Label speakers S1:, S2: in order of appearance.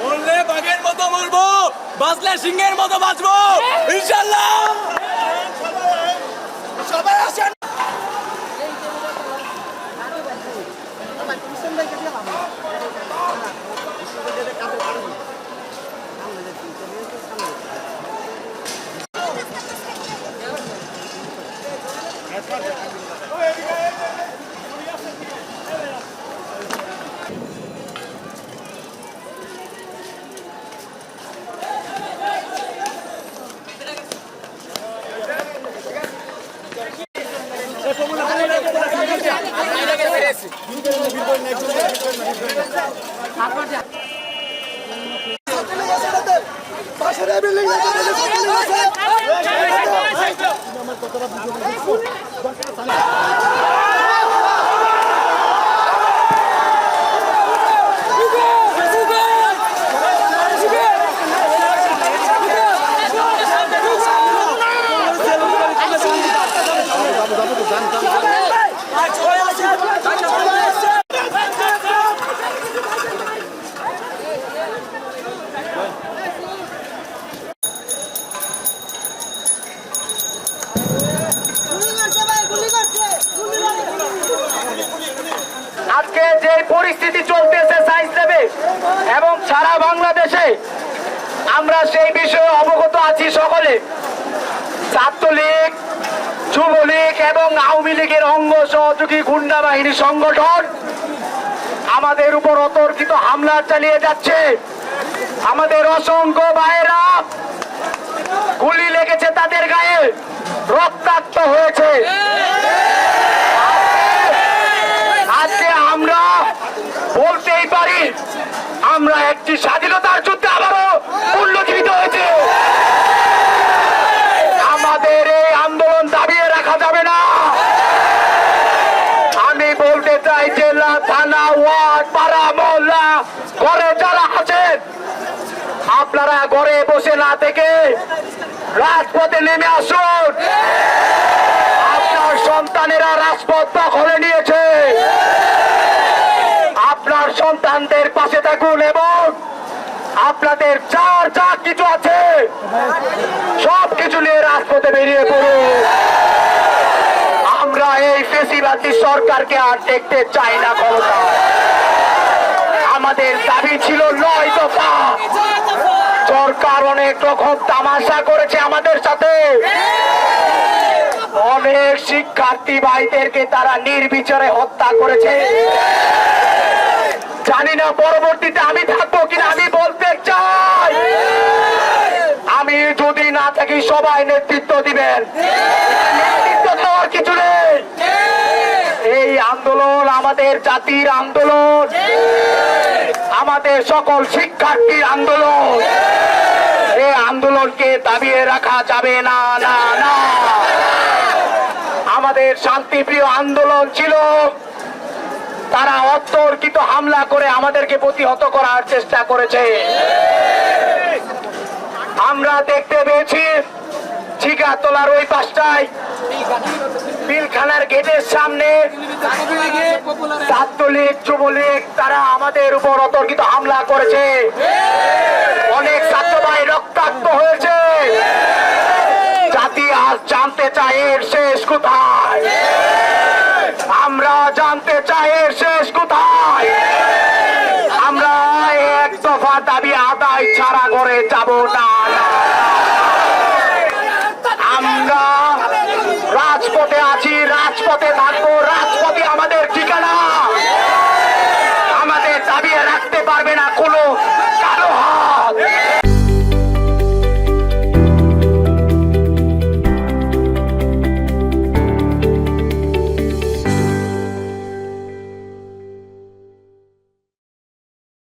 S1: বললে বাঘের মতো মরবো, বাঁচলে সিংহের মতো বাঁচবো ইনশাআল্লাহ। সবাই আসেন।
S2: আজকে যে পরিস্থিতি চলতেছে সাইন্স ল্যাবে এবং সারা বাংলাদেশে, আমরা সেই বিষয়ে অবগত আছি সকলে। ছাত্রলীগ, যুবলীগ এবং আওয়ামী লীগের অঙ্গ সহযোগী গুন্ডা বাহিনী সংগঠন আমাদের উপর অতর্কিত হামলা চালিয়ে যাচ্ছে। আমাদের অসংখ্য ভাইয়েরা গুলি লেগেছে, তাদের গায়ে রক্তাক্ত হয়েছে। আজকে আমরা বলতেই পারি আমরা একটি স্বাধীনতার যুদ্ধে আবারও পুনর্জীবিত হয়েছে। আমাদের এই আন্দোলন দাবিয়ে রাখা যাবে না। আমি বলতে চাই জেলা, থানা, ওয়ার্ড, পাড়া, মহল্লা, ঘরে যারা আছেন, আপনারা ঘরে বসে না থেকে রাজপথে নেমে আসুন। আপনার সন্তানেরা রাজপথ দখলে নিয়েছে, আপনার সন্তানদের পাশে থাকুন এবং আপনাদের যার যা কিছু আছে সব কিছু নিয়ে রাজপথে বেরিয়ে পড়ুন। আমরা এই ফেসিবাদী সরকারকে আর দেখতে চাই না ক্ষমতা। আমাদের দাবি ছিল 9 দফা। সরকার অনেক রকম তামাশা করেছে আমাদের সাথে। অনেক শিক্ষার্থী ভাইদেরকে তারা নির্বিচারে হত্যা করেছে। জানি না পরবর্তীতে আমি থাকবো কিনা। আমি বলতে চাই, আমি যদি না থাকি সবাই নেতৃত্ব দিবেন। নেতৃত্ব দেওয়ার কিছু নেই। এই আন্দোলন আমাদের জাতির আন্দোলন, আমাদের সকল শিক্ষার্থীর আন্দোলন। এই আন্দোলনকে দাবিয়ে রাখা যাবে না, না, না। আমাদের শান্তিপ্রিয় আন্দোলন ছিল, তারা অতর্কিত হামলা করে আমাদেরকে প্রতিহত করার চেষ্টা করেছে। আমরা দেখতে পেয়েছি চিকাতলার ওই পাশটায় পিলখানার গেটের সামনে ছাত্রলীগ, যুবলীগ তারা আমাদের উপর অতর্কিত হামলা করেছে। অনেক ছাত্র ভাই রক্তাক্ত হয়েছে। জাতি আজ জানতে চায় এর শেষ কোথায়। আমরা জানতে চাই এর শেষ কোথায়। আমরা এক দফা দাবি আদায় ছাড়া করে যাব না। আমরা রাজপথে আছি, রাজপথে থাকবো, রাজপথে আমাদের ঠিকানা। আমাদের দাবি রাখতে পারবে না কোনো